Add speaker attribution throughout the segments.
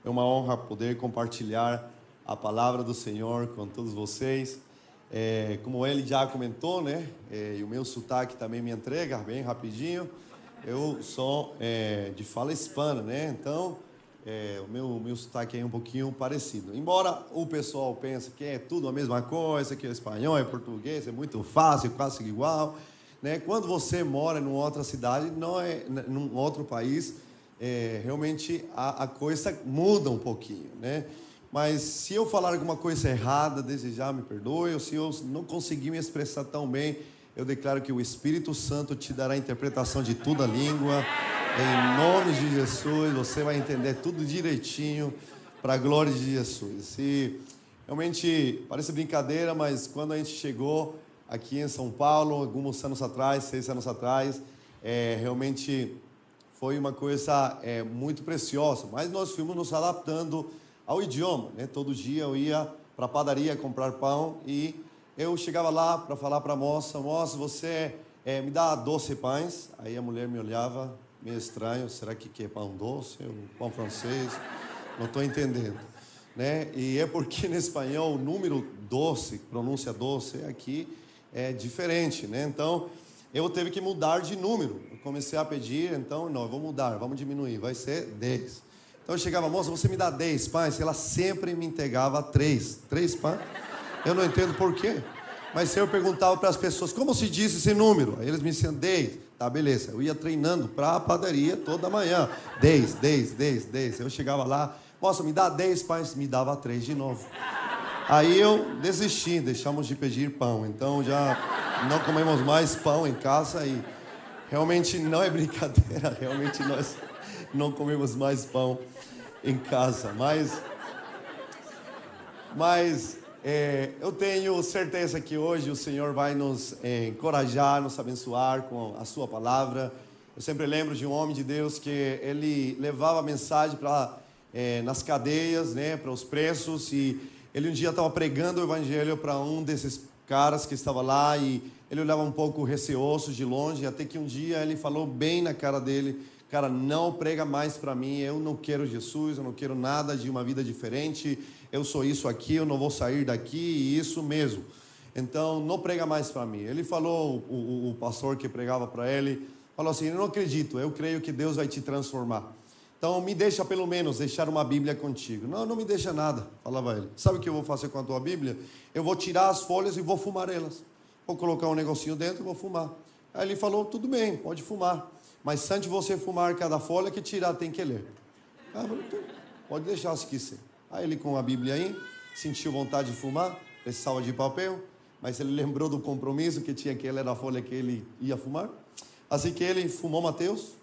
Speaker 1: É uma honra poder compartilhar a palavra do Senhor com todos vocês. Como ele já comentou, né? E o meu sotaque também me entrega bem rapidinho. Eu sou de fala hispana, né? Então, o meu sotaque é um pouquinho parecido. Embora o pessoal pense que é tudo a mesma coisa, que o espanhol e português é muito fácil, quase igual, né? Quando você mora em outra cidade, não é num outro país, realmente a coisa muda um pouquinho, né? Mas se eu falar alguma coisa errada, desde já me perdoe, ou se eu não conseguir me expressar tão bem, eu declaro que o Espírito Santo te dará a interpretação de toda a língua. Em nome de Jesus, você vai entender tudo direitinho para a glória de Jesus. E realmente parece brincadeira, mas quando a gente chegou aqui em São Paulo, alguns anos atrás, 6 anos atrás, realmente foi uma coisa muito preciosa. Mas nós fomos nos adaptando ao idioma, né? Todo dia eu ia para a padaria comprar pão e eu chegava lá para falar para a moça, você me dá 12 pães. Aí a mulher me olhava meio estranho, será que é pão doce ou pão francês? Não estou entendendo, né? E é porque no espanhol o número 12, pronúncia doce, aqui é diferente, né? Então eu teve que mudar de número. Eu comecei a pedir, então não, eu vou mudar, vamos diminuir, vai ser 10. Então eu chegava, moça, você me dá 10 pães? Ela sempre me entregava 3 pães. Eu não entendo por quê. Mas eu perguntava para as pessoas, como se diz esse número? Aí eles me diziam 10. Tá, beleza. Eu ia treinando para a padaria toda manhã. 10. Eu chegava lá, moça, me dá 10 pães. Me dava 3 de novo. Aí eu desisti, deixamos de pedir pão. Então já não comemos mais pão em casa e realmente não é brincadeira. Realmente nós não comemos mais pão em casa. Mas eu tenho certeza que hoje o Senhor vai nos encorajar, nos abençoar com a sua palavra. Eu sempre lembro de um homem de Deus que ele levava a mensagem nas cadeias, né, para os presos, e ele um dia estava pregando o evangelho para um desses caras que estava lá, e ele olhava um pouco receoso de longe, até que um dia ele falou bem na cara dele: cara, não prega mais para mim, eu não quero Jesus, eu não quero nada de uma vida diferente, eu sou isso aqui, eu não vou sair daqui, e isso mesmo. Então, não prega mais para mim. Ele falou, o pastor que pregava para ele, falou assim: eu não acredito, eu creio que Deus vai te transformar. Então, me deixa pelo menos deixar uma Bíblia contigo. Não, não me deixa nada, falava ele. Sabe o que eu vou fazer com a tua Bíblia? Eu vou tirar as folhas e vou fumar elas. Vou colocar um negocinho dentro e vou fumar. Aí ele falou: tudo bem, pode fumar. Mas antes de você fumar cada folha que tirar, tem que ler. Aí eu falei: pode deixar se quiser. Aí ele, com a Bíblia aí, sentiu vontade de fumar, precisava de papel, mas ele lembrou do compromisso que tinha, que ele era a folha que ele ia fumar. Assim que ele fumou Mateus,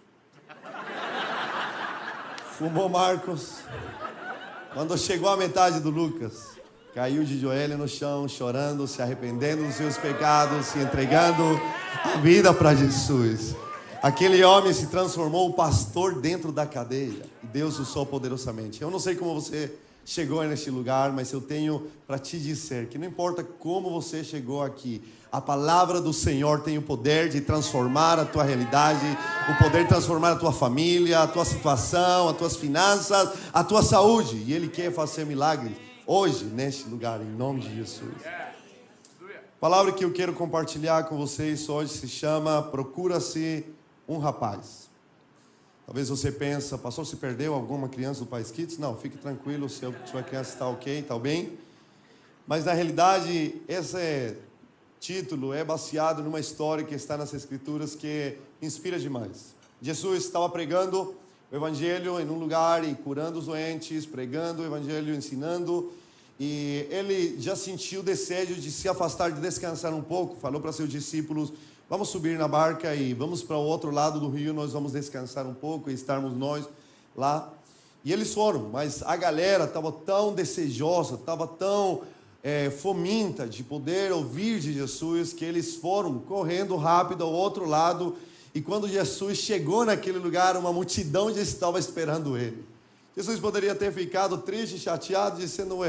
Speaker 1: fumou Marcos. Quando chegou a metade do Lucas, caiu de joelho no chão, chorando, se arrependendo dos seus pecados, se entregando a vida para Jesus. Aquele homem se transformou o pastor dentro da cadeia. E Deus usou poderosamente. Eu não sei como você chegou neste lugar, mas eu tenho para te dizer que não importa como você chegou aqui, a palavra do Senhor tem o poder de transformar a tua realidade, o poder de transformar a tua família, a tua situação, as tuas finanças, a tua saúde. E Ele quer fazer milagres hoje, neste lugar, em nome de Jesus. A palavra que eu quero compartilhar com vocês hoje se chama Procura-se um Rapaz. Talvez você pense: pastor, se perdeu alguma criança do Pais Kids? Não, fique tranquilo, sua criança está ok, está bem. Mas na realidade, esse título é baseado numa história que está nas Escrituras que inspira demais. Jesus estava pregando o Evangelho em um lugar e curando os doentes, pregando o Evangelho, ensinando. E ele já sentiu o desejo de se afastar, de descansar um pouco. Falou para seus discípulos: vamos subir na barca e vamos para o outro lado do rio, nós vamos descansar um pouco e estarmos nós lá. E eles foram, mas a galera estava tão desejosa, estava tão faminta de poder ouvir de Jesus, que eles foram correndo rápido ao outro lado. E quando Jesus chegou naquele lugar, uma multidão já estava esperando ele. Jesus poderia ter ficado triste, chateado, dizendo: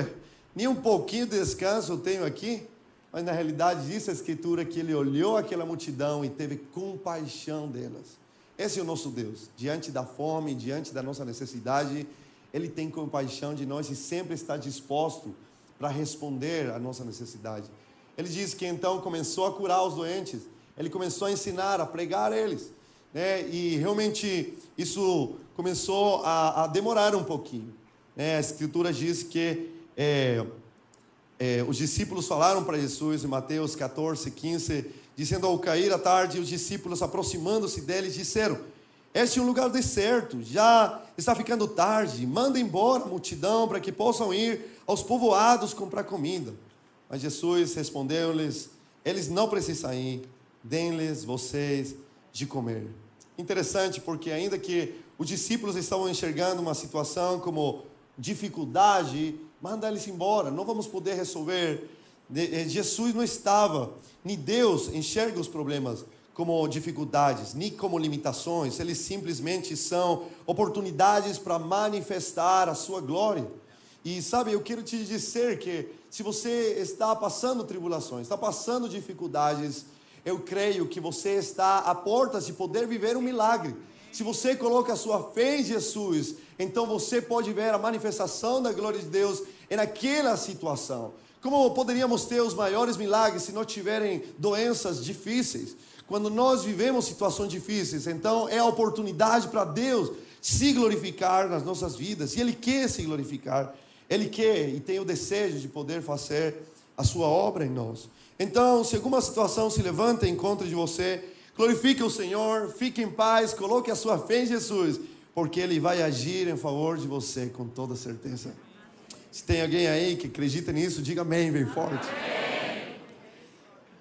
Speaker 1: nem um pouquinho de descanso eu tenho aqui. Mas na realidade diz a Escritura que ele olhou aquela multidão e teve compaixão delas. Esse é o nosso Deus. Diante da fome, diante da nossa necessidade, Ele tem compaixão de nós e sempre está disposto para responder à nossa necessidade. Ele diz que então começou a curar os doentes, ele começou a ensinar, a pregar eles, né? E realmente isso começou a demorar um pouquinho, né? A Escritura diz que os discípulos falaram para Jesus em Mateus 14, 15, dizendo: ao cair a tarde, os discípulos, aproximando-se deles, disseram: este é um lugar deserto, já está ficando tarde, manda embora a multidão para que possam ir aos povoados comprar comida. Mas Jesus respondeu-lhes: eles não precisam ir, deem-lhes vocês de comer. Interessante, porque ainda que os discípulos estavam enxergando uma situação como dificuldade, manda eles embora, não vamos poder resolver. Jesus não estava, nem Deus enxerga os problemas como dificuldades, nem como limitações. Eles simplesmente são oportunidades para manifestar a sua glória. E sabe, eu quero te dizer que se você está passando tribulações, está passando dificuldades, eu creio que você está a portas de poder viver um milagre. Se você coloca a sua fé em Jesus, então você pode ver a manifestação da glória de Deus naquela situação. Como poderíamos ter os maiores milagres se não tiverem doenças difíceis? Quando nós vivemos situações difíceis, então é a oportunidade para Deus se glorificar nas nossas vidas. E Ele quer se glorificar. Ele quer e tem o desejo de poder fazer a sua obra em nós. Então, se alguma situação se levanta em contra de você, glorifique o Senhor, fique em paz, coloque a sua fé em Jesus, porque Ele vai agir em favor de você com toda certeza. Se tem alguém aí que acredita nisso, diga amém bem forte.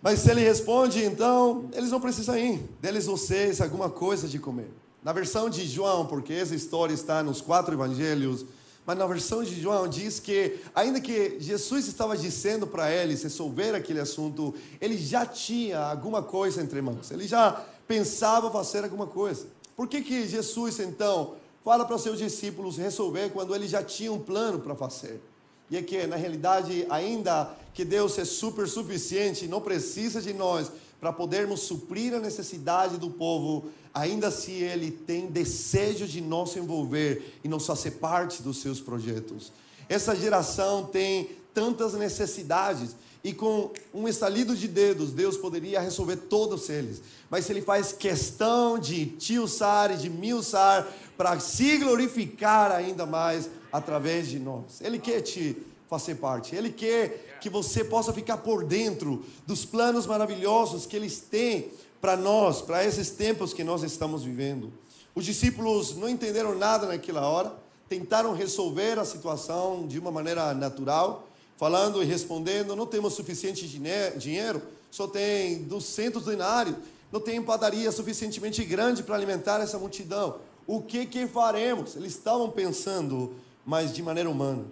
Speaker 1: Mas se Ele responde, então, eles não precisam ir, deles vocês alguma coisa de comer. Na versão de João, porque essa história está nos 4 evangelhos, mas na versão de João diz que, ainda que Jesus estava dizendo para eles resolver aquele assunto, ele já tinha alguma coisa entre mãos, ele já pensava fazer alguma coisa. Por que Jesus então fala para os seus discípulos resolver quando ele já tinha um plano para fazer? E é que, na realidade, ainda que Deus é super suficiente, não precisa de nós para podermos suprir a necessidade do povo, ainda assim Ele tem desejo de nos envolver e nos fazer parte dos seus projetos. Essa geração tem tantas necessidades e com um estalido de dedos Deus poderia resolver todos eles, mas Ele faz questão de te usar e de me usar para se glorificar ainda mais através de nós. Ele quer te fazer parte, Ele quer que você possa ficar por dentro dos planos maravilhosos que Eles têm para nós, para esses tempos que nós estamos vivendo. Os discípulos não entenderam nada naquela hora, tentaram resolver a situação de uma maneira natural, falando e respondendo: não temos suficiente dinheiro, só tem 200 denários, não tem padaria suficientemente grande para alimentar essa multidão. O que faremos? Eles estavam pensando, mas de maneira humana.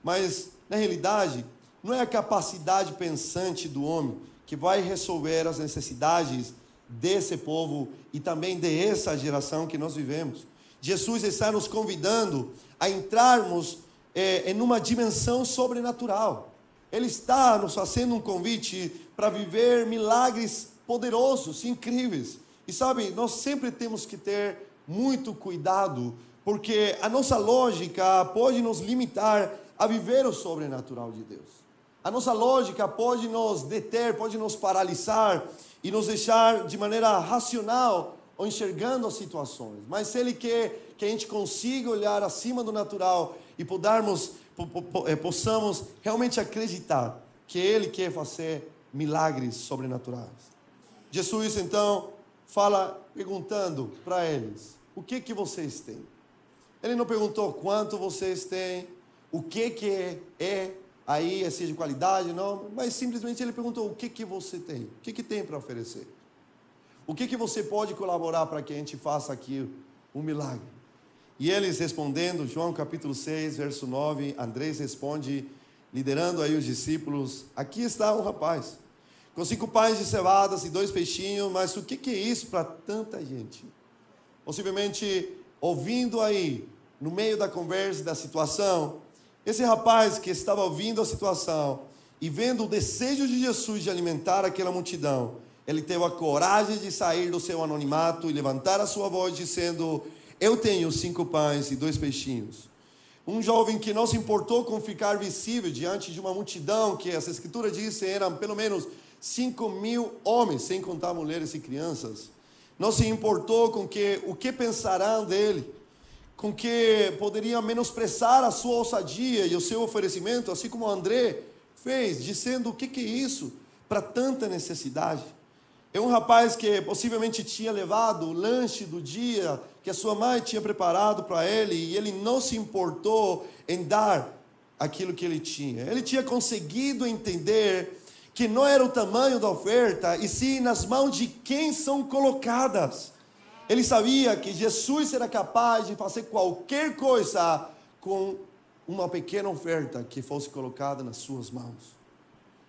Speaker 1: Mas, na realidade, não é a capacidade pensante do homem que vai resolver as necessidades desse povo e também dessa geração que nós vivemos. Jesus está nos convidando a entrarmos em uma dimensão sobrenatural. Ele está nos fazendo um convite para viver milagres poderosos, incríveis. E sabe, nós sempre temos que ter muito cuidado, porque a nossa lógica pode nos limitar a viver o sobrenatural de Deus. A nossa lógica pode nos deter, pode nos paralisar e nos deixar de maneira racional ou enxergando as situações. Mas se Ele quer que a gente consiga olhar acima do natural e possamos realmente acreditar que Ele quer fazer milagres sobrenaturais. Jesus então fala perguntando para eles: o que vocês têm? Ele não perguntou quanto vocês têm, o que é aí, assim, de qualidade, não, mas simplesmente ele perguntou: o que você tem? O que tem para oferecer? O que você pode colaborar para que a gente faça aqui um milagre? E eles respondendo, João capítulo 6, verso 9, Andrés responde, liderando aí os discípulos: aqui está um rapaz, com 5 pães de cevadas e 2 peixinhos, mas o que é isso para tanta gente? Possivelmente, ouvindo aí, no meio da conversa e da situação, esse rapaz que estava ouvindo a situação e vendo o desejo de Jesus de alimentar aquela multidão, ele teve a coragem de sair do seu anonimato e levantar a sua voz dizendo: eu tenho 5 pães e 2 peixinhos. Um jovem que não se importou com ficar visível diante de uma multidão, que as escrituras dizem eram pelo menos 5.000 homens, sem contar mulheres e crianças. Não se importou com o que pensarão dele, com que poderiam menosprezar a sua ousadia e o seu oferecimento, assim como André fez, dizendo: o que é isso para tanta necessidade? É um rapaz que possivelmente tinha levado o lanche do dia que a sua mãe tinha preparado para ele, e ele não se importou em dar aquilo que ele tinha. Ele tinha conseguido entender que não era o tamanho da oferta, e sim nas mãos de quem são colocadas. Ele sabia que Jesus era capaz de fazer qualquer coisa com uma pequena oferta que fosse colocada nas suas mãos.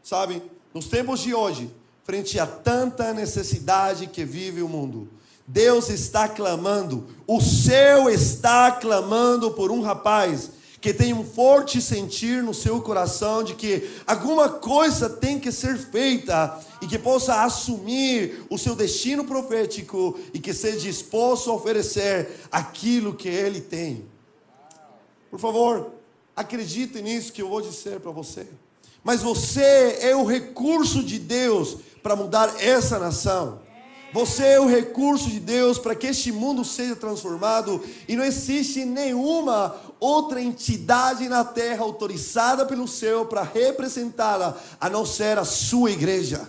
Speaker 1: Sabe, nos tempos de hoje, frente a tanta necessidade que vive o mundo, Deus está clamando, o céu está clamando por um rapaz que tem um forte sentir no seu coração de que alguma coisa tem que ser feita e que possa assumir o seu destino profético e que seja disposto a oferecer aquilo que ele tem. Por favor, acredite nisso que eu vou dizer para você. Mas você é o recurso de Deus para mudar essa nação. Você é o recurso de Deus para que este mundo seja transformado, e não existe nenhuma outra entidade na terra autorizada pelo céu para representá-la, a não ser a sua igreja.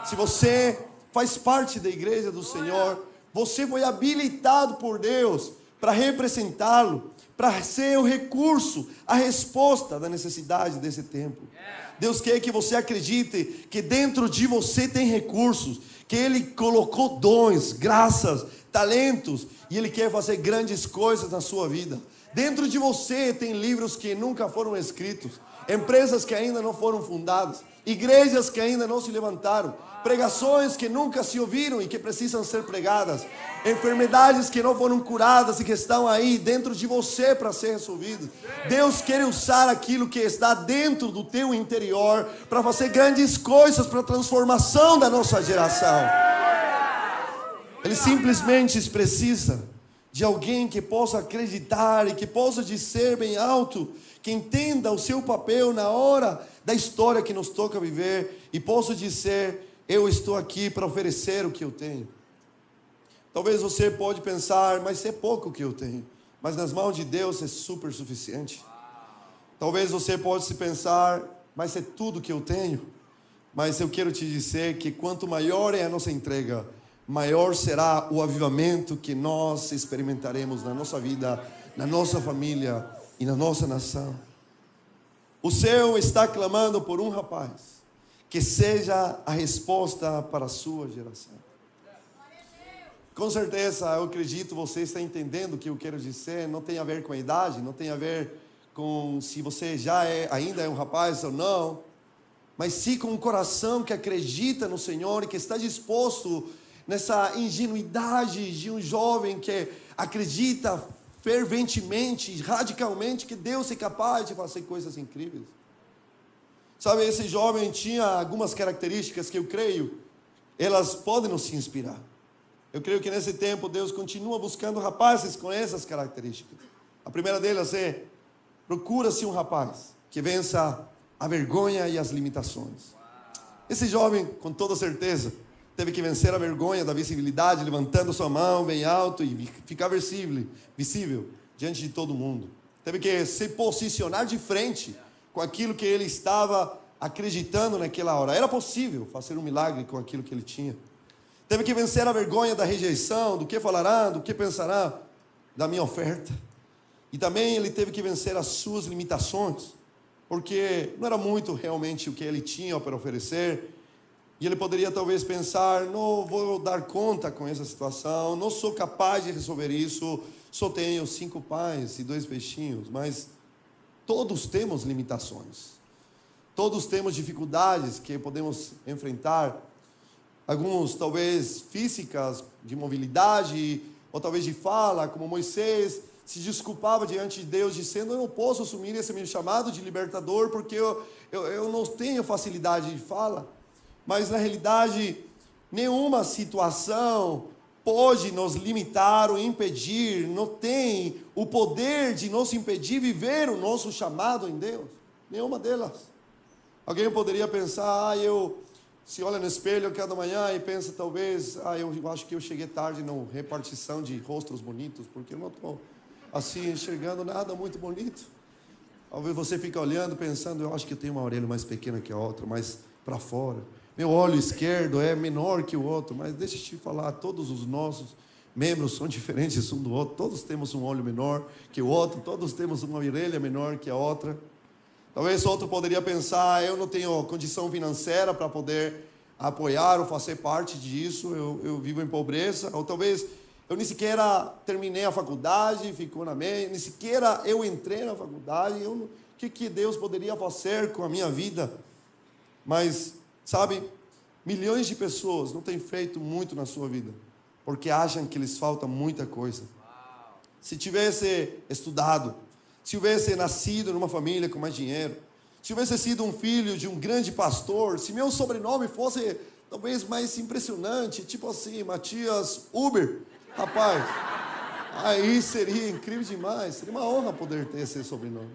Speaker 1: Se você faz parte da igreja do Senhor, você foi habilitado por Deus para representá-lo, para ser o recurso, a resposta da necessidade desse tempo. Deus quer que você acredite que dentro de você tem recursos, que Ele colocou dons, graças, talentos, e Ele quer fazer grandes coisas na sua vida. Dentro de você tem livros que nunca foram escritos, empresas que ainda não foram fundadas, igrejas que ainda não se levantaram, pregações que nunca se ouviram e que precisam ser pregadas, enfermidades que não foram curadas e que estão aí dentro de você para ser resolvidas. Deus quer usar aquilo que está dentro do teu interior para fazer grandes coisas para a transformação da nossa geração. Ele simplesmente precisa de alguém que possa acreditar e que possa dizer bem alto, que entenda o seu papel na hora da história que nos toca viver e possa dizer: eu estou aqui para oferecer o que eu tenho. Talvez você pode pensar: mas é pouco o que eu tenho. Mas nas mãos de Deus é super suficiente. Talvez você pode se pensar: mas é tudo que eu tenho. Mas eu quero te dizer que quanto maior é a nossa entrega, maior será o avivamento que nós experimentaremos na nossa vida, na nossa família e na nossa nação. O céu está clamando por um rapaz que seja a resposta para a sua geração. Com certeza, eu acredito, você está entendendo o que eu quero dizer. Não tem a ver com a idade, não tem a ver com se você ainda é um rapaz ou não, mas sim com um coração que acredita no Senhor e que está disposto nessa ingenuidade de um jovem que acredita ferventemente, radicalmente, que Deus é capaz de fazer coisas incríveis. Sabe, esse jovem tinha algumas características que eu creio, elas podem nos inspirar. Eu creio que nesse tempo Deus continua buscando rapazes com essas características. A primeira delas é: procura-se um rapaz que vença a vergonha e as limitações. Esse jovem, com toda certeza, teve que vencer a vergonha da visibilidade, levantando sua mão bem alto e ficar visível diante de todo mundo. Teve que se posicionar de frente com aquilo que ele estava acreditando naquela hora. Era possível fazer um milagre com aquilo que ele tinha. Teve que vencer a vergonha da rejeição, do que falarão, do que pensarão da minha oferta. E também ele teve que vencer as suas limitações, porque não era muito realmente o que ele tinha para oferecer. E ele poderia talvez pensar: não vou dar conta com essa situação, não sou capaz de resolver isso, só tenho 5 pães e 2 peixinhos. Mas todos temos limitações, todos temos dificuldades que podemos enfrentar. Alguns talvez físicas, de mobilidade, ou talvez de fala, como Moisés se desculpava diante de Deus, dizendo: eu não posso assumir esse meu chamado de libertador, porque eu não tenho facilidade de fala. Mas na realidade, nenhuma situação pode nos limitar ou impedir, não tem o poder de nos impedir viver o nosso chamado em Deus. Nenhuma delas. Alguém poderia pensar, eu se olha no espelho cada manhã e pensa talvez, eu acho que eu cheguei tarde na repartição de rostos bonitos, porque eu não estou assim enxergando nada muito bonito. Talvez você fique olhando pensando, eu acho que eu tenho uma orelha mais pequena que a outra, mais para fora. Meu olho esquerdo é menor que o outro, mas deixa eu te falar, todos os nossos membros são diferentes um do outro, todos temos um olho menor que o outro, todos temos uma orelha menor que a outra. Talvez outro poderia pensar, eu não tenho condição financeira para poder apoiar ou fazer parte disso, eu vivo em pobreza, ou talvez eu nem sequer terminei a faculdade, ficou na meia, nem sequer eu entrei na faculdade, o que Deus poderia fazer com a minha vida? Mas, sabe, milhões de pessoas não têm feito muito na sua vida, porque acham que lhes falta muita coisa. Se tivesse estudado, se tivesse nascido numa família com mais dinheiro, se tivesse sido um filho de um grande pastor, se meu sobrenome fosse talvez mais impressionante, tipo assim, Matias Uber, rapaz, aí seria incrível demais, seria uma honra poder ter esse sobrenome.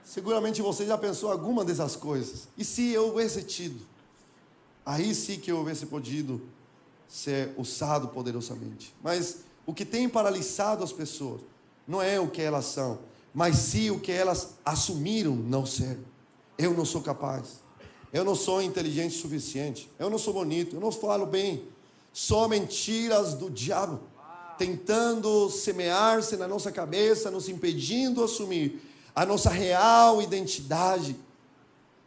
Speaker 1: Seguramente você já pensou alguma dessas coisas. E se eu houvesse tido, aí sim que eu houvesse podido ser usado poderosamente. Mas o que tem paralisado as pessoas não é o que elas são, mas sim o que elas assumiram não ser. Eu não sou capaz, eu não sou inteligente o suficiente, eu não sou bonito, eu não falo bem. Só mentiras do diabo, tentando semear-se na nossa cabeça, nos impedindo de assumir a nossa real identidade.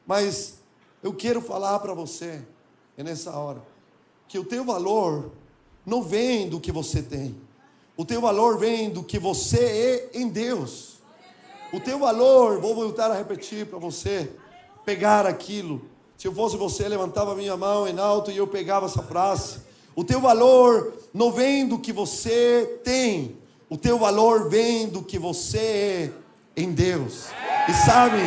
Speaker 1: Mas eu quero falar para você, nessa hora, que o teu valor não vem do que você tem, o teu valor vem do que você é em Deus. O teu valor, vou voltar a repetir para você, pegar aquilo. Se eu fosse você, levantava a minha mão em alto e eu pegava essa frase. O teu valor não vem do que você tem, o teu valor vem do que você é em Deus. E sabe,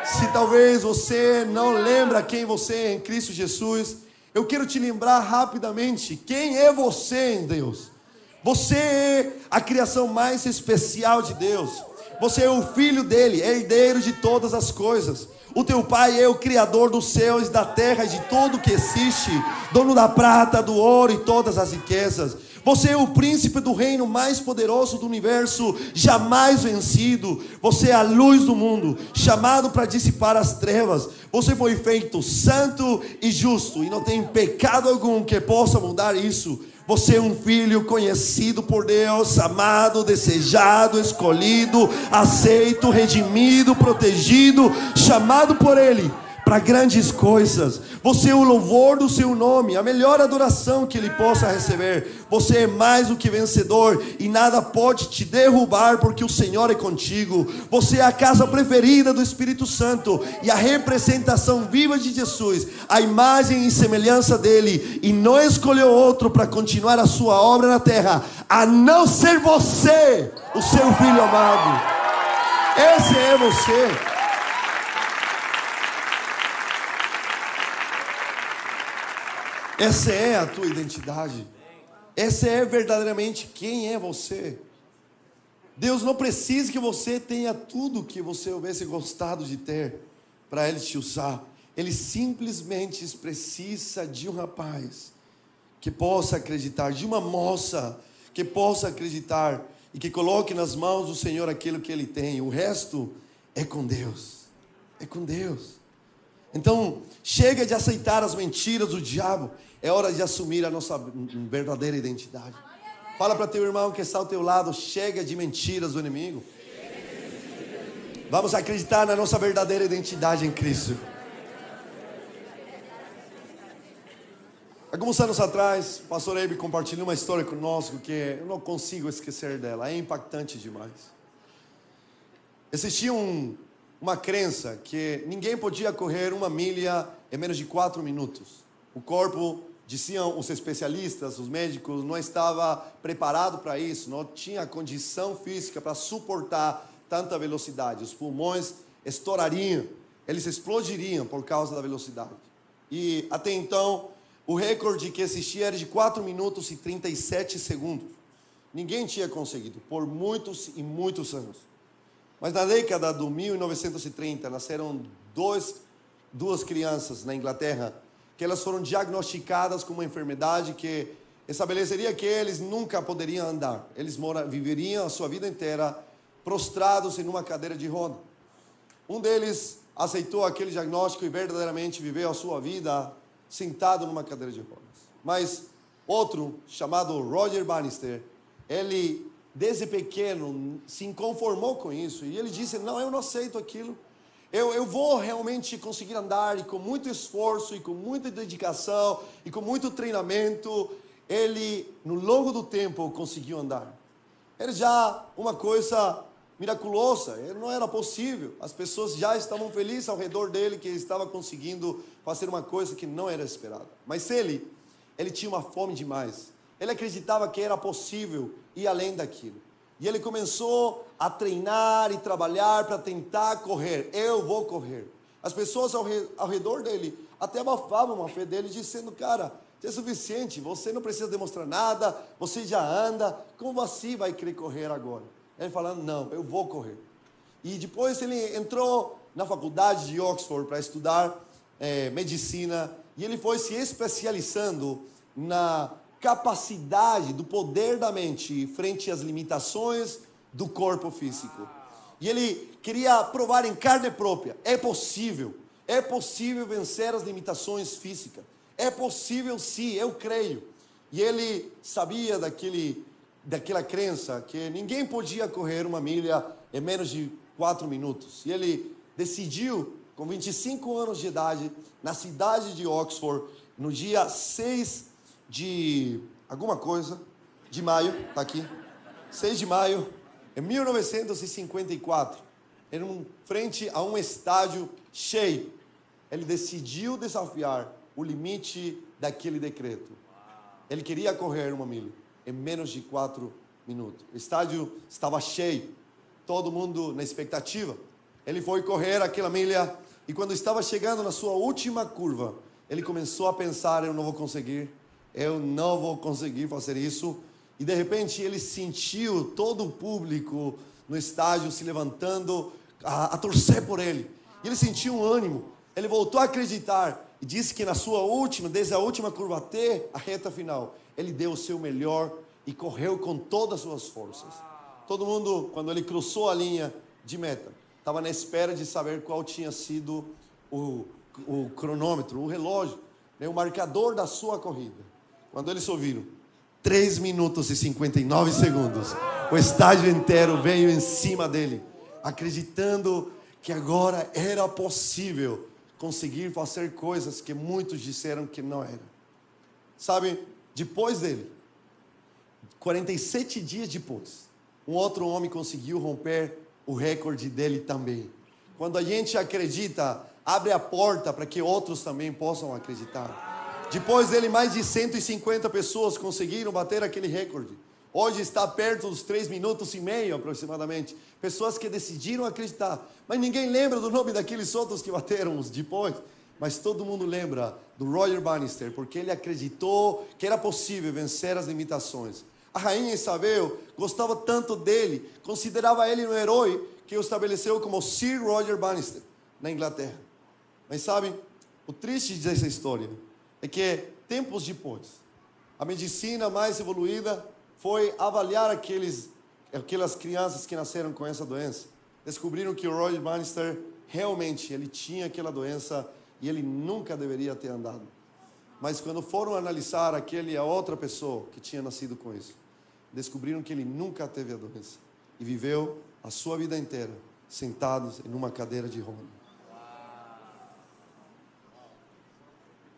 Speaker 1: se talvez você não lembra quem você é em Cristo Jesus, eu quero te lembrar rapidamente quem é você em Deus. Você é a criação mais especial de Deus. Você é o filho dele, herdeiro de todas as coisas. O teu pai é o criador dos céus e da terra e de tudo que existe, dono da prata, do ouro e todas as riquezas. Você é o príncipe do reino mais poderoso do universo, jamais vencido. Você é a luz do mundo, chamado para dissipar as trevas. Você foi feito santo e justo, e não tem pecado algum que possa mudar isso. Você é um filho conhecido por Deus, amado, desejado, escolhido, aceito, redimido, protegido, chamado por Ele para grandes coisas. Você é o louvor do seu nome, a melhor adoração que Ele possa receber. Você é mais do que vencedor e nada pode te derrubar, porque o Senhor é contigo. Você é a casa preferida do Espírito Santo e a representação viva de Jesus, a imagem e semelhança dele, e não escolheu outro para continuar a sua obra na terra, a não ser você, o seu filho amado. Esse é você. Essa é a tua identidade. Essa é verdadeiramente quem é você. Deus não precisa que você tenha tudo que você houvesse gostado de ter para Ele te usar. Ele simplesmente precisa de um rapaz que possa acreditar, de uma moça que possa acreditar e que coloque nas mãos do Senhor aquilo que Ele tem. O resto é com Deus. É com Deus. Então, chega de aceitar as mentiras do diabo. É hora de assumir a nossa verdadeira identidade. Fala para teu irmão que está ao teu lado, chega de mentiras do inimigo. Vamos acreditar na nossa verdadeira identidade em Cristo. Alguns anos atrás, o pastor Eibe compartilhou uma história conosco que eu não consigo esquecer dela, é impactante demais. Existia uma crença que ninguém podia correr 1 milha em menos de 4 minutos. O corpo, diziam os especialistas, os médicos, não estava preparado para isso, não tinha condição física para suportar tanta velocidade. Os pulmões estourariam, eles explodiriam por causa da velocidade. E até então, o recorde que existia era de 4 minutos e 37 segundos. Ninguém tinha conseguido, por muitos e muitos anos. Mas na década de 1930, nasceram duas crianças na Inglaterra, que elas foram diagnosticadas com uma enfermidade que estabeleceria que eles nunca poderiam andar. Eles viveriam a sua vida inteira prostrados em uma cadeira de roda. Um deles aceitou aquele diagnóstico e verdadeiramente viveu a sua vida sentado numa cadeira de rodas. Mas outro, chamado Roger Bannister, ele desde pequeno se inconformou com isso. E ele disse, não, eu não aceito aquilo. Eu vou realmente conseguir andar, e com muito esforço, e com muita dedicação, e com muito treinamento, ele, no longo do tempo, conseguiu andar. Era já uma coisa miraculosa, não era possível. As pessoas já estavam felizes ao redor dele, que ele estava conseguindo fazer uma coisa que não era esperada. Mas ele tinha uma fome demais. Ele acreditava que era possível ir além daquilo. E ele começou a treinar e trabalhar para tentar correr. Eu vou correr. As pessoas ao redor dele até abafavam a fé dele, dizendo, cara, é suficiente, você não precisa demonstrar nada, você já anda, como assim vai querer correr agora? Ele falando, não, eu vou correr. E depois ele entrou na faculdade de Oxford para estudar medicina, e ele foi se especializando na capacidade do poder da mente frente às limitações do corpo físico. E ele queria provar em carne própria, é possível vencer as limitações físicas, é possível sim, eu creio. E ele sabia daquela crença que ninguém podia correr uma milha em menos de 4 minutos. E ele decidiu, com 25 anos de idade, na cidade de Oxford, no dia 6 de maio, está aqui, 6 de maio, em 1954, em frente a um estádio cheio, ele decidiu desafiar o limite daquele decreto. Ele queria correr uma milha em menos de 4 minutos. O estádio estava cheio, todo mundo na expectativa. Ele foi correr aquela milha e quando estava chegando na sua última curva, ele começou a pensar, eu não vou conseguir fazer isso. E de repente ele sentiu todo o público no estádio se levantando a torcer por ele. E ele sentiu um ânimo, ele voltou a acreditar e disse que desde a última curva até a reta final, ele deu o seu melhor e correu com todas as suas forças. Todo mundo, quando ele cruzou a linha de meta, estava na espera de saber qual tinha sido o cronômetro, o relógio, o marcador da sua corrida. Quando eles ouviram 3 minutos e 59 segundos, o estádio inteiro veio em cima dele, acreditando que agora era possível conseguir fazer coisas que muitos disseram que não era. Sabe, depois dele, 47 dias depois, um outro homem conseguiu romper o recorde dele também. Quando a gente acredita, abre a porta para que outros também possam acreditar. Depois dele, mais de 150 pessoas conseguiram bater aquele recorde. Hoje está perto dos 3 minutos e meio aproximadamente. Pessoas que decidiram acreditar. Mas ninguém lembra do nome daqueles outros que bateram depois. Mas todo mundo lembra do Roger Bannister, porque ele acreditou que era possível vencer as limitações. A rainha Isabel gostava tanto dele, considerava ele um herói, que o estabeleceu como Sir Roger Bannister na Inglaterra. Mas sabe, o triste dessa história é que tempos depois, a medicina mais evoluída foi avaliar aquelas crianças que nasceram com essa doença. Descobriram que o Roger Bannister realmente ele tinha aquela doença e ele nunca deveria ter andado. Mas quando foram analisar a outra pessoa que tinha nascido com isso, descobriram que ele nunca teve a doença e viveu a sua vida inteira sentado em uma cadeira de roda.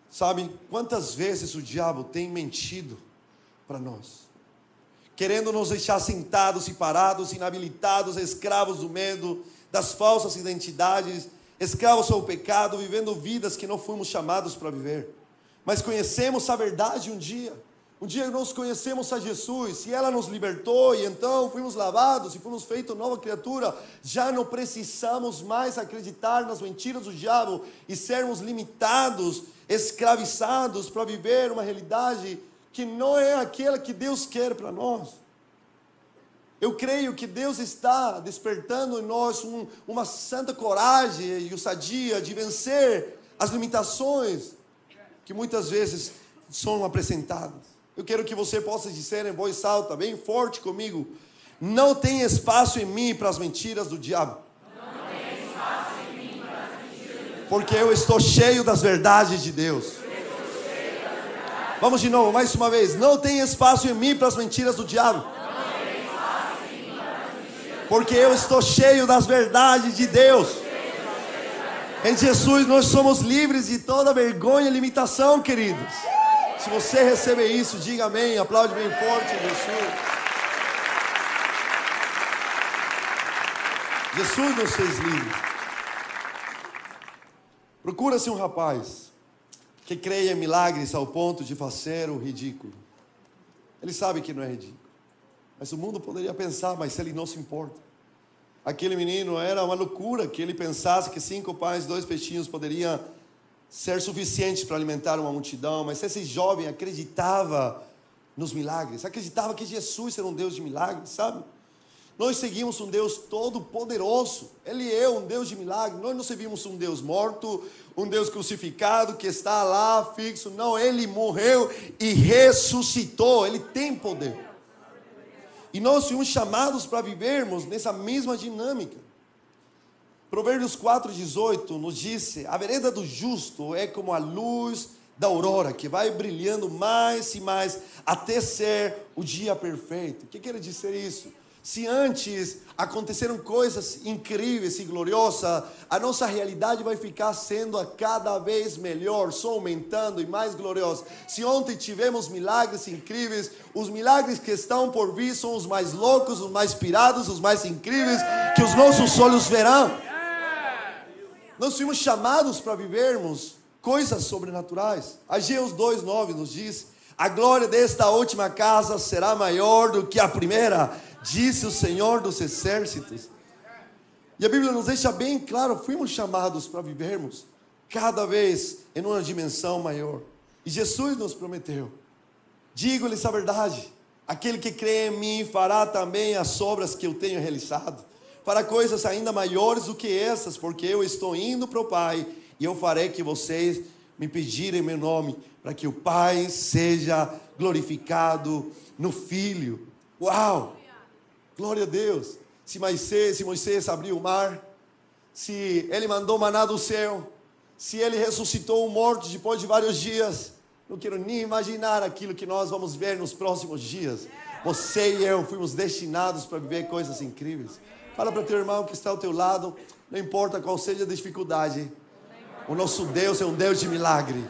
Speaker 1: Sabe quantas vezes o diabo tem mentido para nós, querendo nos deixar sentados e parados, inabilitados, escravos do medo, das falsas identidades, escravos ao pecado, vivendo vidas que não fomos chamados para viver. Mas conhecemos a verdade um dia nós conhecemos a Jesus, e ela nos libertou, e então fomos lavados, e fomos feitos nova criatura, já não precisamos mais acreditar nas mentiras do diabo, e sermos limitados, escravizados, para viver uma realidade que não é aquela que Deus quer para nós. Eu creio que Deus está despertando em nós uma santa coragem e ousadia de vencer as limitações que muitas vezes são apresentadas. Eu quero que você possa dizer em voz alta, bem forte comigo: não tem espaço em mim para as mentiras do diabo.
Speaker 2: Não tem espaço em mim para as mentiras do diabo.
Speaker 1: Porque eu estou cheio das verdades de Deus. Vamos de novo, mais uma vez. Não tem espaço em mim para as mentiras do diabo. Porque eu estou cheio das verdades de Deus. Em Jesus nós somos livres de toda vergonha e limitação, queridos. Se você receber isso, diga amém. Aplaude bem forte, Jesus. Jesus nos fez livres. Procura-se um rapaz que creia em milagres ao ponto de fazer o ridículo. Ele sabe que não é ridículo. Mas o mundo poderia pensar, mas ele não se importa. Aquele menino, era uma loucura que ele pensasse que 5 pães, 2 peixinhos poderiam ser suficientes para alimentar uma multidão. Mas esse jovem acreditava nos milagres, acreditava que Jesus era um Deus de milagres, sabe? Nós seguimos um Deus todo poderoso. Ele é um Deus de milagres. Nós não servimos um Deus morto, um Deus crucificado que está lá fixo. Não, Ele morreu e ressuscitou. Ele tem poder. E nós fomos chamados para vivermos nessa mesma dinâmica. Provérbios 4,18 nos diz: a vereda do justo é como a luz da aurora, que vai brilhando mais e mais até ser o dia perfeito. O que quer dizer isso? Se antes aconteceram coisas incríveis e gloriosas, a nossa realidade vai ficar sendo a cada vez melhor, só aumentando e mais gloriosa. Se ontem tivemos milagres incríveis, os milagres que estão por vir são os mais loucos, os mais pirados, os mais incríveis que os nossos olhos verão. Nós fomos chamados para vivermos coisas sobrenaturais. Ageu 2,9 nos diz: a glória desta última casa será maior do que a primeira, disse o Senhor dos exércitos. E a Bíblia nos deixa bem claro, fomos chamados para vivermos cada vez em uma dimensão maior. E Jesus nos prometeu: digo-lhes a verdade, aquele que crê em mim fará também as obras que eu tenho realizado, fará coisas ainda maiores do que essas, porque eu estou indo para o Pai, e eu farei que vocês me pedirem em meu nome, para que o Pai seja glorificado no Filho. Uau! Glória a Deus. Se Moisés abriu o mar, se Ele mandou maná do céu, se Ele ressuscitou um morto depois de vários dias, não quero nem imaginar aquilo que nós vamos ver nos próximos dias. Você e eu fomos destinados para viver coisas incríveis. Fala para o teu irmão que está ao teu lado, não importa qual seja a dificuldade, o nosso Deus é um Deus de milagre.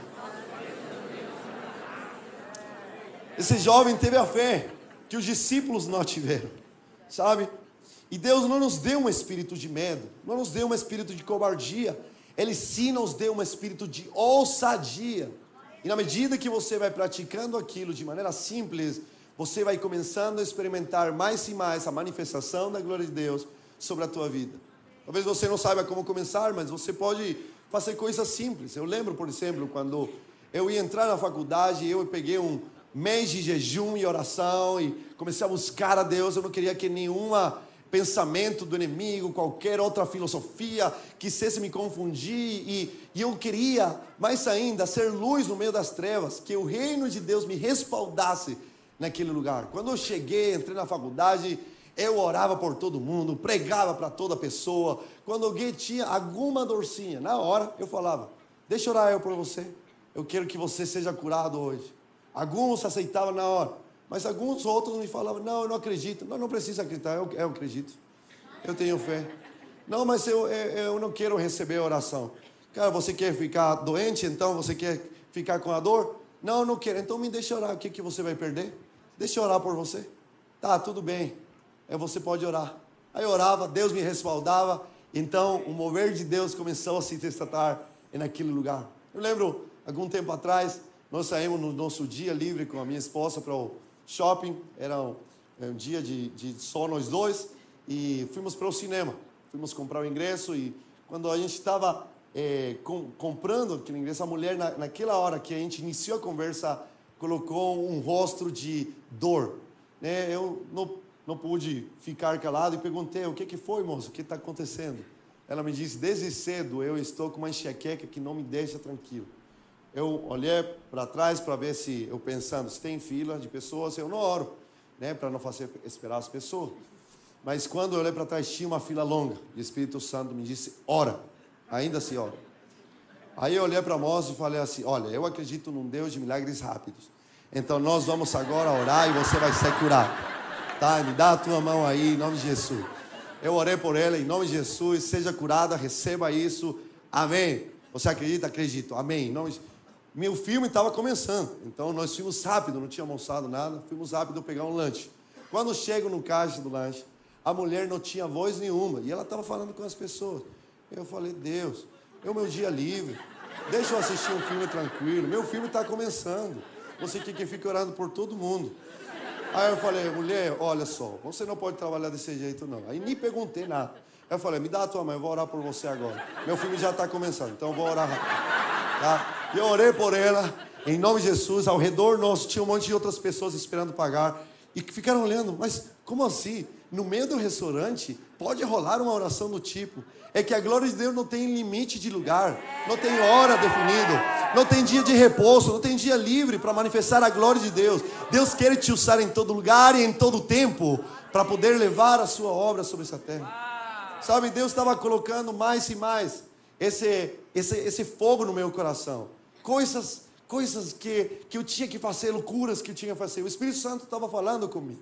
Speaker 1: Esse jovem teve a fé que os discípulos não tiveram, sabe? E Deus não nos deu um espírito de medo, não nos deu um espírito de covardia. Ele sim nos deu um espírito de ousadia. E na medida que você vai praticando aquilo de maneira simples, você vai começando a experimentar mais e mais a manifestação da glória de Deus sobre a tua vida. Talvez você não saiba como começar, mas você pode fazer coisas simples. Eu lembro, por exemplo, quando eu ia entrar na faculdade, eu peguei um mês de jejum e oração e comecei a buscar a Deus. Eu não queria que nenhum pensamento do inimigo, qualquer outra filosofia quisesse me confundir, e eu queria mais ainda ser luz no meio das trevas, que o reino de Deus me respaldasse naquele lugar. Quando eu cheguei, entrei na faculdade, eu orava por todo mundo, pregava para toda pessoa. Quando alguém tinha alguma dorzinha, na hora eu falava: deixa eu orar eu por você, eu quero que você seja curado hoje. Alguns aceitavam na hora, mas alguns outros me falavam: não, eu não acredito. Não precisa acreditar, eu acredito, eu tenho fé. Não, mas eu não quero receber oração. Cara, você quer ficar doente, então você quer ficar com a dor? Não, eu não quero, então me deixa orar. O que você vai perder? Deixa eu orar por você. Tá, tudo bem, você pode orar. Aí eu orava, Deus me respaldava. Então o mover de Deus começou a se desatar naquele lugar. Eu lembro, algum tempo atrás, nós saímos no nosso dia livre com a minha esposa para o shopping. Era um dia de só nós dois, e fomos para o cinema. Fomos comprar o ingresso, e quando a gente estava comprando aquele ingresso, a mulher, naquela hora que a gente iniciou a conversa, colocou um rosto de dor, né? Eu não pude ficar calado e perguntei, o que foi, moço? O que está acontecendo? Ela me disse, desde cedo eu estou com uma enxaqueca que não me deixa tranquilo. Eu olhei para trás para ver se, eu pensando, se tem fila de pessoas, eu não oro, né, para não fazer esperar as pessoas. Mas quando eu olhei para trás, tinha uma fila longa. E o Espírito Santo me disse, ora, ainda se ora. Aí eu olhei para a moça e falei assim, olha, eu acredito num Deus de milagres rápidos. Então nós vamos agora orar e você vai ser curado. Tá? Me dá a tua mão aí, em nome de Jesus. Eu orei por ela, em nome de Jesus, seja curada, receba isso. Amém. Você acredita? Acredito. Amém. Em nome de... Meu filme estava começando. Então nós fomos rápido, não tinha almoçado nada. Fomos rápido pegar um lanche. Quando chego no caixa do lanche, a mulher não tinha voz nenhuma. E ela estava falando com as pessoas. Eu falei, Deus, é o meu dia livre. Deixa eu assistir um filme tranquilo. Meu filme está começando. Você que fica orando por todo mundo. Aí eu falei, mulher, olha só, você não pode trabalhar desse jeito não. Aí nem perguntei nada. Aí eu falei, me dá a tua mãe, eu vou orar por você agora. Meu filme já está começando, então eu vou orar rápido. Tá? E eu orei por ela, em nome de Jesus. Ao redor nosso tinha um monte de outras pessoas esperando pagar. E que ficaram olhando, mas como assim? No meio do restaurante pode rolar uma oração do tipo. É que a glória de Deus não tem limite de lugar, não tem hora definida, não tem dia de repouso, não tem dia livre para manifestar a glória de Deus. Deus quer te usar em todo lugar e em todo tempo para poder levar a sua obra sobre essa terra. Sabe, Deus estava colocando mais e mais esse fogo no meu coração. Coisas que eu tinha que fazer, loucuras que eu tinha que fazer. O Espírito Santo estava falando comigo.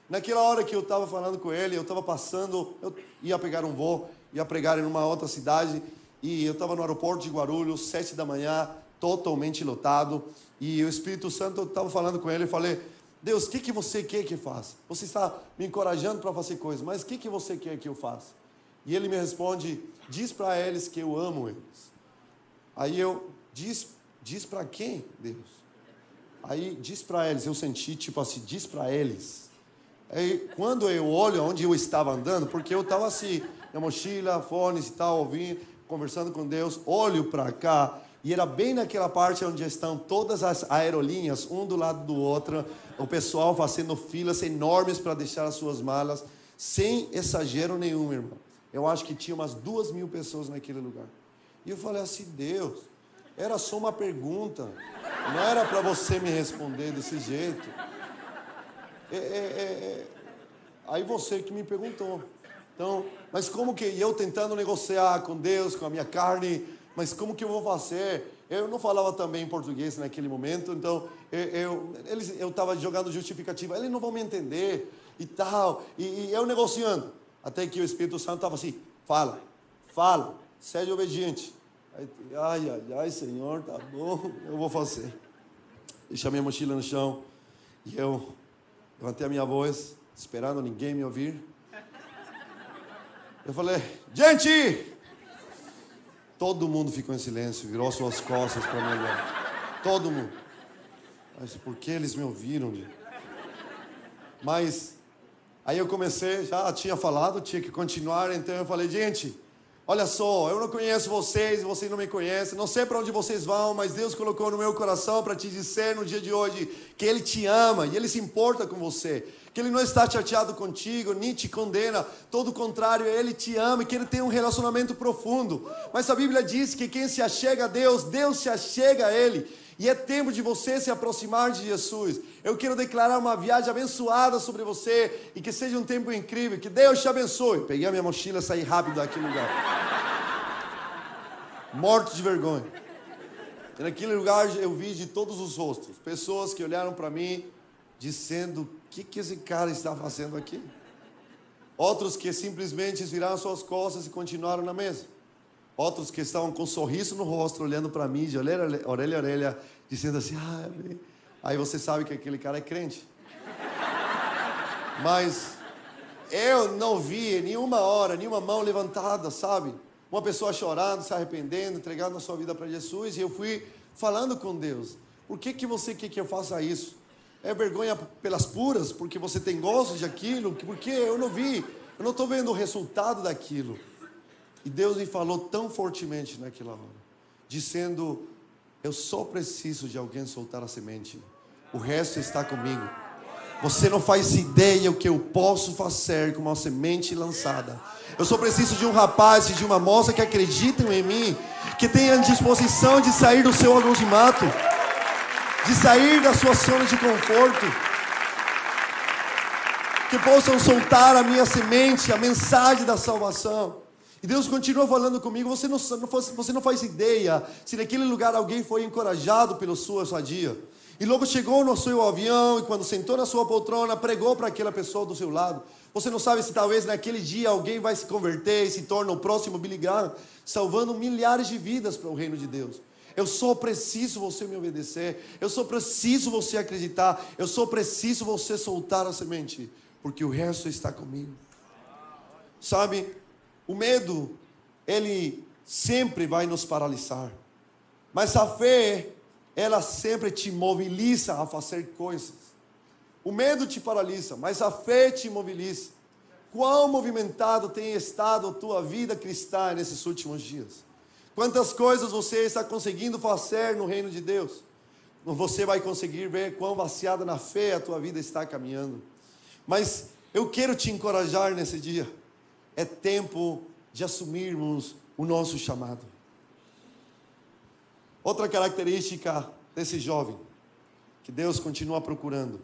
Speaker 1: Naquela hora que eu estava falando com ele, eu estava passando, eu ia pegar um voo, ia pregar em uma outra cidade, e eu estava no aeroporto de Guarulhos, 7 da manhã, totalmente lotado, e o Espírito Santo, eu estava falando com ele, e falei, Deus, o que você quer que eu faça? Você está me encorajando para fazer coisas, mas o que você quer que eu faça? E ele me responde, diz para eles que eu amo eles. Aí eu, diz para quem, Deus? Aí, diz para eles, eu senti tipo assim, diz para eles. Aí, quando eu olho onde eu estava andando, porque eu estava assim, minha mochila, fones e tal, ouvindo, conversando com Deus, olho para cá, e era bem naquela parte onde estão todas as aerolinhas, um do lado do outro, o pessoal fazendo filas enormes para deixar as suas malas, sem exagero nenhum, irmão. Eu acho que tinha umas 2.000 pessoas naquele lugar. E eu falei assim, Deus, era só uma pergunta, não era para você me responder desse jeito. Aí você que me perguntou. Então, mas como que eu tentando negociar com Deus, com a minha carne, mas como que eu vou fazer? Eu não falava também português naquele momento, então eu estava jogando justificativa, eles não vão me entender e tal, e eu negociando, até que o Espírito Santo estava assim, fala, seja obediente. Aí, ai, Senhor, tá bom, eu vou fazer. Deixei a minha mochila no chão e eu levantei a minha voz, esperando ninguém me ouvir. Eu falei, gente! Todo mundo ficou em silêncio, virou suas costas para mim olhar. Todo mundo. Mas por que eles me ouviram? Mas aí eu comecei, já tinha falado, tinha que continuar, então eu falei, gente, olha só, eu não conheço vocês não me conhecem, não sei para onde vocês vão, mas Deus colocou no meu coração para te dizer no dia de hoje que Ele te ama e Ele se importa com você, que Ele não está chateado contigo, nem te condena, todo o contrário, Ele te ama e que Ele tem um relacionamento profundo. Mas a Bíblia diz que quem se achega a Deus, Deus se achega a Ele. E é tempo de você se aproximar de Jesus. Eu quero declarar uma viagem abençoada sobre você e que seja um tempo incrível, que Deus te abençoe. Peguei a minha mochila e saí rápido daquele lugar. Morto de vergonha. E naquele lugar eu vi de todos os rostos, pessoas que olharam para mim dizendo, o que esse cara está fazendo aqui? Outros que simplesmente viraram suas costas e continuaram na mesa. Outros que estavam com um sorriso no rosto, olhando para mim, de orelha a orelha, dizendo assim, aí você sabe que aquele cara é crente. Mas eu não vi nenhuma hora, nenhuma mão levantada, sabe? Uma pessoa chorando, se arrependendo, entregando a sua vida para Jesus, e eu fui falando com Deus. Por que você quer que eu faça isso? É vergonha pelas puras, porque você tem gosto de aquilo, porque eu não vi, eu não estou vendo o resultado daquilo. E Deus me falou tão fortemente naquela hora, dizendo, eu só preciso de alguém soltar a semente, o resto está comigo. Você não faz ideia o que eu posso fazer com uma semente lançada. Eu só preciso de um rapaz e de uma moça que acreditem em mim, que tenham disposição de sair do seu anonimato, de sair da sua zona de conforto, que possam soltar a minha semente, a mensagem da salvação. E Deus continua falando comigo. Você não faz ideia se naquele lugar alguém foi encorajado pela sua ousadia. E logo chegou no seu avião e quando sentou na sua poltrona, pregou para aquela pessoa do seu lado. Você não sabe se talvez naquele dia alguém vai se converter e se torna o próximo Billy Graham, salvando milhares de vidas para o reino de Deus. Eu só preciso você me obedecer. Eu só preciso você acreditar. Eu só preciso você soltar a semente, porque o resto está comigo. Sabe, o medo, ele sempre vai nos paralisar. Mas a fé, ela sempre te mobiliza a fazer coisas. O medo te paralisa, mas a fé te mobiliza. Quão movimentado tem estado a tua vida cristã nesses últimos dias? Quantas coisas você está conseguindo fazer no reino de Deus? Você vai conseguir ver quão vaciada na fé a tua vida está caminhando. Mas eu quero te encorajar nesse dia. É tempo de assumirmos o nosso chamado. Outra característica desse jovem, que Deus continua procurando.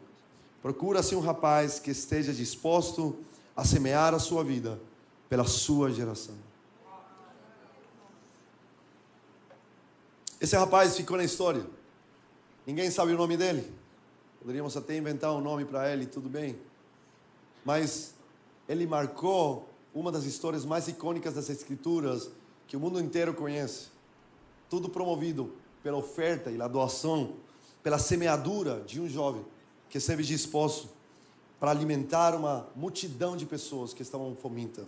Speaker 1: Procura-se um rapaz que esteja disposto a semear a sua vida pela sua geração. Esse rapaz ficou na história. Ninguém sabe o nome dele. Poderíamos até inventar um nome para ele, tudo bem. Mas ele marcou uma das histórias mais icônicas das Escrituras que o mundo inteiro conhece. Tudo promovido pela oferta e a doação, pela semeadura de um jovem que esteve disposto para alimentar uma multidão de pessoas que estavam famintas.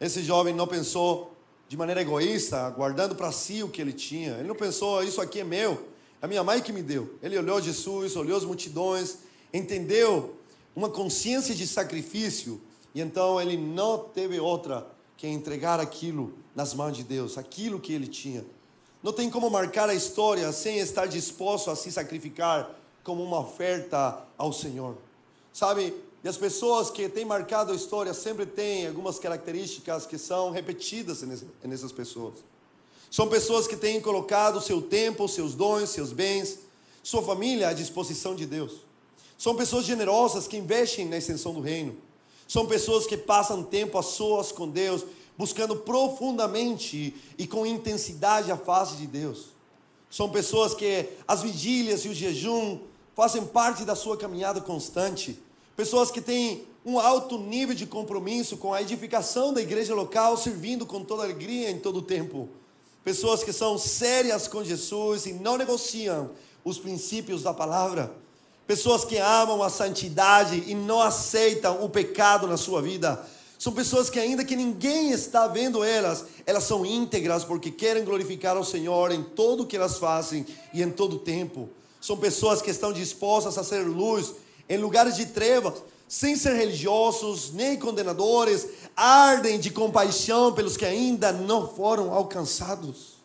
Speaker 1: Esse jovem não pensou de maneira egoísta, guardando para si o que ele tinha. Ele não pensou, isso aqui é meu, é a minha mãe que me deu. Ele olhou Jesus, olhou as multidões, entendeu uma consciência de sacrifício, e então ele não teve outra que entregar aquilo nas mãos de Deus, aquilo que ele tinha. Não tem como marcar a história sem estar disposto a se sacrificar como uma oferta ao Senhor. Sabe, e as pessoas que têm marcado a história sempre têm algumas características que são repetidas nessas pessoas. São pessoas que têm colocado seu tempo, seus dons, seus bens, sua família à disposição de Deus. São pessoas generosas que investem na extensão do reino. São pessoas que passam tempo a sós com Deus, buscando profundamente e com intensidade a face de Deus. São pessoas que as vigílias e o jejum fazem parte da sua caminhada constante. Pessoas que têm um alto nível de compromisso com a edificação da igreja local, servindo com toda alegria em todo o tempo. Pessoas que são sérias com Jesus e não negociam os princípios da palavra. Pessoas que amam a santidade e não aceitam o pecado na sua vida. São pessoas que ainda que ninguém está vendo elas são íntegras porque querem glorificar ao Senhor em tudo o que elas fazem e em todo o tempo. São pessoas que estão dispostas a ser luz em lugares de trevas, sem ser religiosos nem condenadores, ardem de compaixão pelos que ainda não foram alcançados.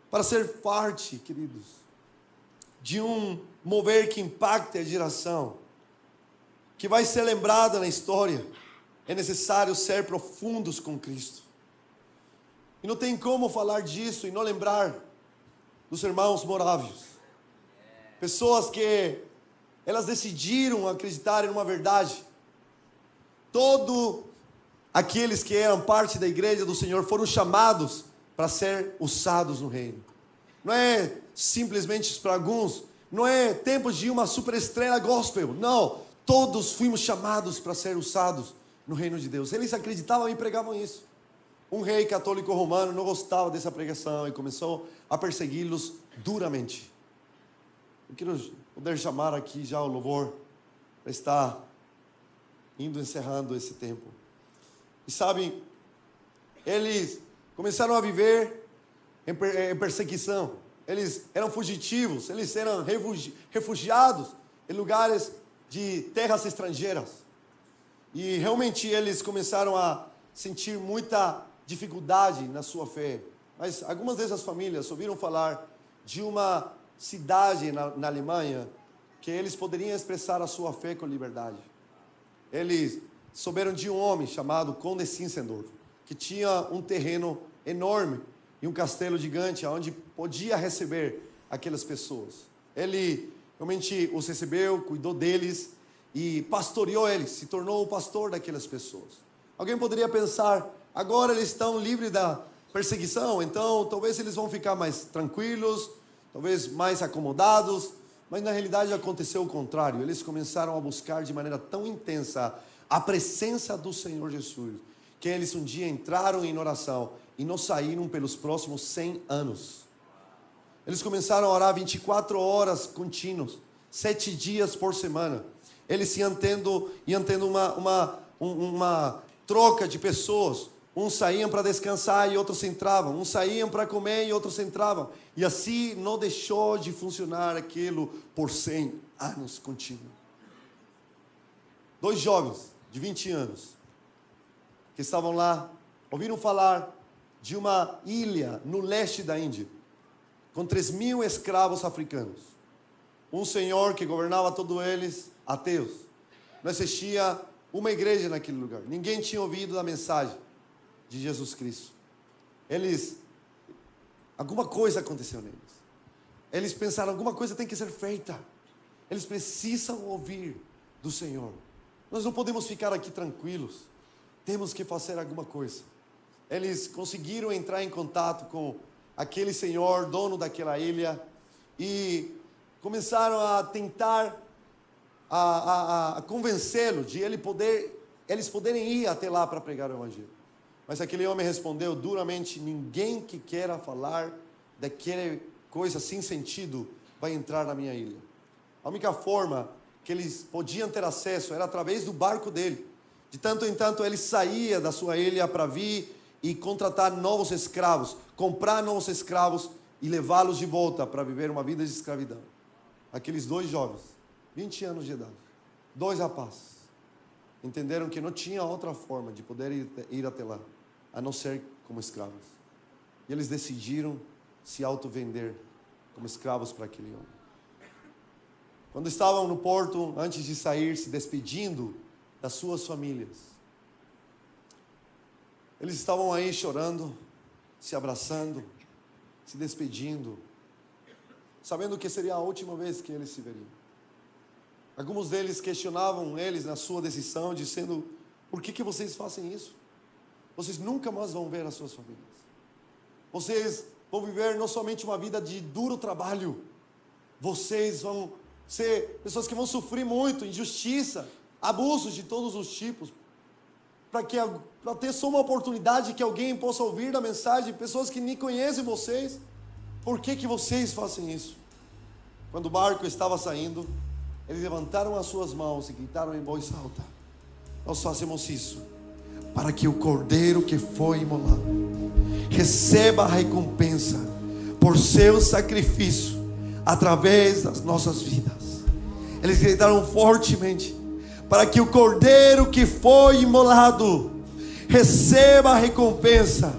Speaker 1: Para ser parte, queridos, de um mover que impacte a geração, que vai ser lembrada na história, é necessário ser profundos com Cristo. E não tem como falar disso e não lembrar dos irmãos morávios. Pessoas que elas decidiram acreditar em uma verdade. Todos aqueles que eram parte da igreja do Senhor foram chamados para ser usados no reino. Não é simplesmente para alguns, não é tempo de uma superestrela gospel, não. Todos fomos chamados para ser usados no reino de Deus. Eles acreditavam e pregavam isso. Um rei católico romano não gostava dessa pregação e começou a persegui-los duramente. Eu quero poder chamar aqui já o louvor para estar encerrando esse tempo. E sabem, eles começaram a viver em perseguição. Eles eram fugitivos, eles eram refugiados em lugares de terras estrangeiras. E realmente eles começaram a sentir muita dificuldade na sua fé. Mas algumas dessas famílias ouviram falar de uma cidade na Alemanha que eles poderiam expressar a sua fé com liberdade. Eles souberam de um homem chamado Conde Zinzendorf, que tinha um terreno enorme e um castelo gigante, onde podia receber aquelas pessoas. Ele realmente os recebeu, cuidou deles e pastoreou eles, se tornou o pastor daquelas pessoas. Alguém poderia pensar, agora eles estão livres da perseguição, então talvez eles vão ficar mais tranquilos, talvez mais acomodados, mas na realidade aconteceu o contrário. Eles começaram a buscar de maneira tão intensa a presença do Senhor Jesus, que eles um dia entraram em oração e não saíram pelos próximos 100 anos. Eles começaram a orar 24 horas contínuas, 7 dias por semana. Eles iam tendo uma troca de pessoas. Uns saíam para descansar e outros entravam. Uns saíam para comer e outros entravam. E assim não deixou de funcionar aquilo por 100 anos contínuos. 2 jovens de 20 anos que estavam lá, ouviram falar de uma ilha no leste da Índia, com 3.000 escravos africanos. Um senhor que governava todos eles, ateus. Não existia uma igreja naquele lugar. Ninguém tinha ouvido a mensagem de Jesus Cristo. Alguma coisa aconteceu neles. Eles pensaram, alguma coisa tem que ser feita. Eles precisam ouvir do Senhor. Nós não podemos ficar aqui tranquilos. Temos que fazer alguma coisa. Eles conseguiram entrar em contato com aquele senhor, dono daquela ilha, e começaram a tentar a convencê-lo de eles poderem ir até lá para pregar o Evangelho. Mas aquele homem respondeu duramente, ninguém que queira falar daquela coisa sem sentido vai entrar na minha ilha. A única forma que eles podiam ter acesso era através do barco dele. De tanto em tanto ele saía da sua ilha para vir e contratar novos escravos, comprar novos escravos e levá-los de volta para viver uma vida de escravidão. Aqueles 2 jovens, 20 anos de idade, 2 rapazes, entenderam que não tinha outra forma de poder ir até lá, a não ser como escravos. E eles decidiram se auto-vender como escravos para aquele homem. Quando estavam no porto, antes de sair, se despedindo das suas famílias, eles estavam aí chorando, se abraçando, se despedindo, sabendo que seria a última vez que eles se veriam. Alguns deles questionavam eles na sua decisão, dizendo, por que vocês fazem isso? Vocês nunca mais vão ver as suas famílias. Vocês vão viver não somente uma vida de duro trabalho, vocês vão ser pessoas que vão sofrer muito, injustiça, abusos de todos os tipos, para ter só uma oportunidade que alguém possa ouvir da mensagem, pessoas que nem conhecem vocês. Por que vocês fazem isso? Quando o barco estava saindo, eles levantaram as suas mãos e gritaram em voz alta, nós fazemos isso para que o cordeiro que foi imolado receba a recompensa por seu sacrifício através das nossas vidas. Eles gritaram fortemente, para que o cordeiro que foi imolado receba a recompensa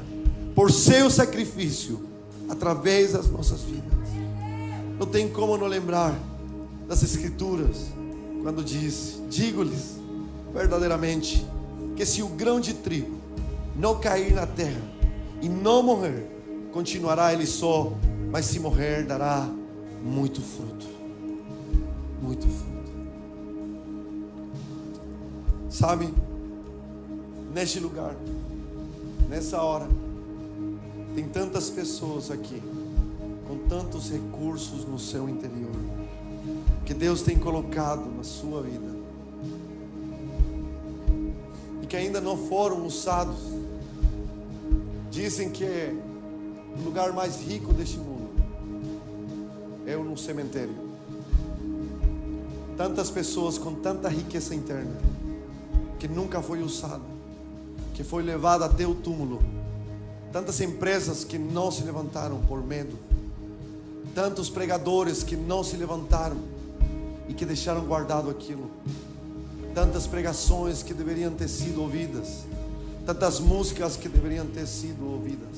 Speaker 1: por seu sacrifício através das nossas vidas. Não tem como não lembrar das Escrituras, quando diz, digo-lhes verdadeiramente, que se o grão de trigo não cair na terra e não morrer, continuará ele só, mas se morrer, dará muito fruto. Muito fruto. Sabe, neste lugar, nessa hora, tem tantas pessoas aqui, com tantos recursos no seu interior, que Deus tem colocado na sua vida, e que ainda não foram usados. Dizem que o lugar mais rico deste mundo é no cemitério. Tantas pessoas com tanta riqueza interna, que nunca foi usada, que foi levada até o túmulo. Tantas empresas que não se levantaram por medo. Tantos pregadores que não se levantaram e que deixaram guardado aquilo. Tantas pregações que deveriam ter sido ouvidas. Tantas músicas que deveriam ter sido ouvidas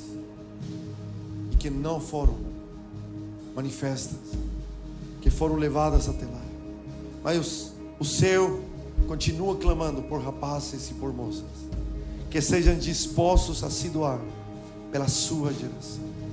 Speaker 1: e que não foram manifestas, que foram levadas até lá. Mas o céu continua clamando por rapazes e por moças que sejam dispostos a se doar pela sua geração.